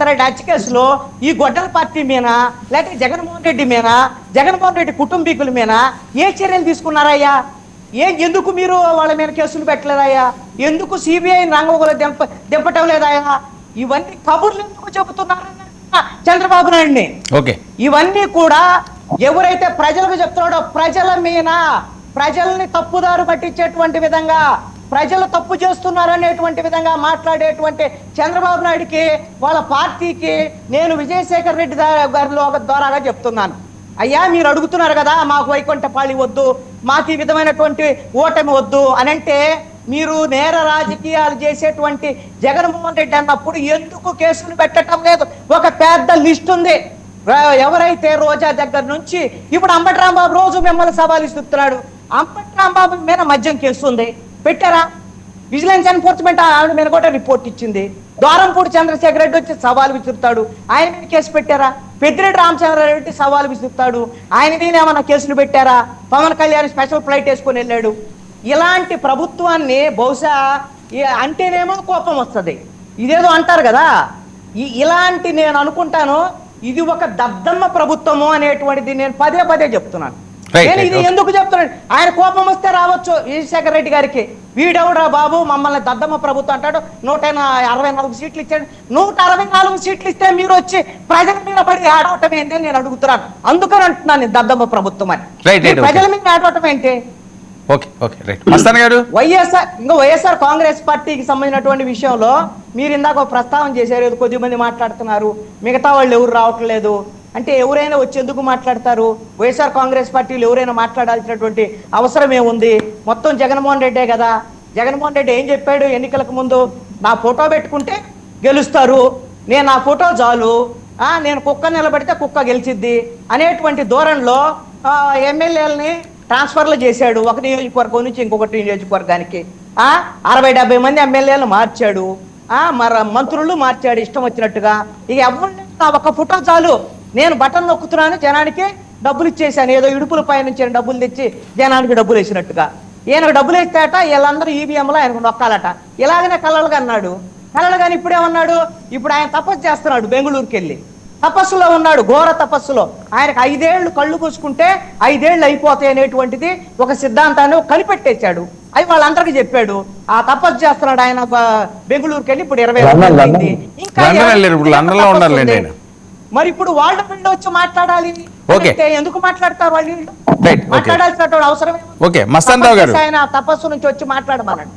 రెడ్డి హత్య కేసులో ఈ గొడ్డల పార్టీ మీద లేకపోతే జగన్మోహన్ రెడ్డి మీద జగన్మోహన్ రెడ్డి కుటుంబీకుల మీద ఏ చర్యలు తీసుకున్నారయ్యా? ఎందుకు మీరు వాళ్ళ మీద కేసులు పెట్టలేదయ్యా? ఎందుకు సిబిఐ రంగంలో దింపటం లేదయ్యా? ఇవన్నీ కబుర్లు ఎందుకు చెబుతున్నారని చంద్రబాబు నాయుడిని. ఓకే, ఇవన్నీ కూడా ఎవరైతే ప్రజలకు చెప్తున్నాడో ప్రజల మీద ప్రజల్ని తప్పుదారు పట్టించేటువంటి విధంగా ప్రజలు తప్పు చేస్తున్నారు అనేటువంటి విధంగా మాట్లాడేటువంటి చంద్రబాబు నాయుడికి వాళ్ళ పార్టీకి నేను విజయశేఖర్ రెడ్డి గారి ద్వారాగా చెప్తున్నాను. అయ్యా, మీరు అడుగుతున్నారు కదా మాకు వైకుంఠపాళి వద్దు, మాకు ఈ విధమైనటువంటి ఓటమి వద్దు అని అంటే, మీరు నేర రాజకీయాలు చేసేటువంటి జగన్మోహన్ రెడ్డి అన్నప్పుడు ఎందుకు కేసులు పెట్టడం లేదు? ఒక పెద్ద లిస్ట్ ఉంది. ఎవరైతే రోజా దగ్గర నుంచి ఇప్పుడు అంబటి రాంబాబు రోజు మిమ్మల్ని సవాలు ఇస్తున్నాడు. అంబటి రాంబాబు మీద మద్యం కేసు ఉంది, పెట్టారా? విజిలెన్స్ ఎన్ఫోర్స్మెంట్ ఆవిడ మీద కూడా రిపోర్ట్ ఇచ్చింది. ద్వారంపూడి చంద్రశేఖర్ రెడ్డి వచ్చి సవాలు విసురుతాడు, ఆయన మీద కేసు పెట్టారా? పెద్దిరెడ్డి రామచంద్రారెడ్డి సవాలు విసురుతాడు, ఆయన మీద ఏమన్నా కేసులు పెట్టారా? పవన్ కళ్యాణ్ స్పెషల్ ఫ్లైట్ వేసుకొని వెళ్ళాడు. ఇలాంటి ప్రభుత్వాన్ని బహుశా అంటేనేమో కోపం వస్తుంది. ఇదేదో అంటారు కదా, ఇలాంటి నేను అనుకుంటాను ఇది ఒక దద్దమ్మ ప్రభుత్వము అనేటువంటిది నేను పదే పదే చెప్తున్నాను. నేను ఇది ఎందుకు చెప్తున్నాను, ఆయన కోపం వస్తే రావచ్చు విజయశేఖర్ రెడ్డి గారికి, వీడెవడా బాబు మమ్మల్ని దద్దమ్మ ప్రభుత్వం అంటాడు, 164 సీట్లు ఇచ్చాడు. 164 సీట్లు ఇస్తే మీరు వచ్చి ప్రజల మీద పడి ఆడవటం ఏంటి అని నేను అడుగుతున్నాను. అందుకని అంటున్నాను దద్దమ్మ ప్రభుత్వం అని. ప్రజల మీద ఆడవటం ఏంటి? వైఎస్ఆర్ కాంగ్రెస్ పార్టీకి సంబంధించినటువంటి విషయంలో మీరు ఇందాక ప్రస్తావన చేశారు, కొద్దిమంది మాట్లాడుతున్నారు, మిగతా వాళ్ళు ఎవరు రావట్లేదు అంటే ఎవరైనా వచ్చి ఎందుకు మాట్లాడతారు? వైఎస్ఆర్ కాంగ్రెస్ పార్టీలు ఎవరైనా మాట్లాడాల్సినటువంటి అవసరం ఏముంది? మొత్తం జగన్మోహన్ రెడ్డే కదా. జగన్మోహన్ రెడ్డి ఏం చెప్పాడు ఎన్నికలకు ముందు? నా ఫోటో పెట్టుకుంటే గెలుస్తారు, నేను నా ఫోటో చాలు, నేను కుక్క నిలబడితే కుక్క గెలిచిద్ది అనేటువంటి ధోరణిలో ఎమ్మెల్యేలని ట్రాన్స్ఫర్లు చేశాడు. ఒక నియోజకవర్గం నుంచి ఇంకొకటి నియోజకవర్గానికి 60-70 మంది ఎమ్మెల్యేలు మార్చాడు, మంత్రులు మార్చాడు ఇష్టం వచ్చినట్టుగా. ఇక ఎవరిని నా ఒక ఫోటో చాలు, నేను బటన్ నొక్కుతున్నాను, జనానికి డబ్బులు ఇచ్చేసాను, ఏదో ఇడుపుల పై నుంచి డబ్బులు తెచ్చి జనానికి డబ్బులు వేసినట్టుగా. ఈయనకు డబ్బులు వేస్తాట, వీళ్ళందరూ ఈవీఎంలో ఆయనకు నొక్కాలట. ఇలాగనే కలలుగా అన్నాడు. కలలు కానీ ఇప్పుడేమన్నాడు? ఇప్పుడు ఆయన తపస్సు చేస్తున్నాడు, బెంగళూరుకి వెళ్ళి తపస్సులో ఉన్నాడు, ఘోర తపస్సులో. ఆయనకు 5 ఏళ్ళు కళ్ళు పూసుకుంటే 5 ఏళ్ళు అయిపోతాయి అనేటువంటిది ఒక సిద్ధాంతాన్ని కనిపెట్టేశాడు. అవి వాళ్ళందరికీ చెప్పాడు. ఆ తపస్సు చేస్తున్నాడు ఆయన బెంగళూరుకి వెళ్ళి. ఇప్పుడు 20 అయింది. ఇంకా మరి ఇప్పుడు వాళ్ళు వీళ్ళు వచ్చి మాట్లాడాలి, ఎందుకు మాట్లాడతారు? వాళ్ళు మాట్లాడాల్సినటువంటి అవసరం ఆయన తపస్సు నుంచి వచ్చి మాట్లాడమన్నాడు.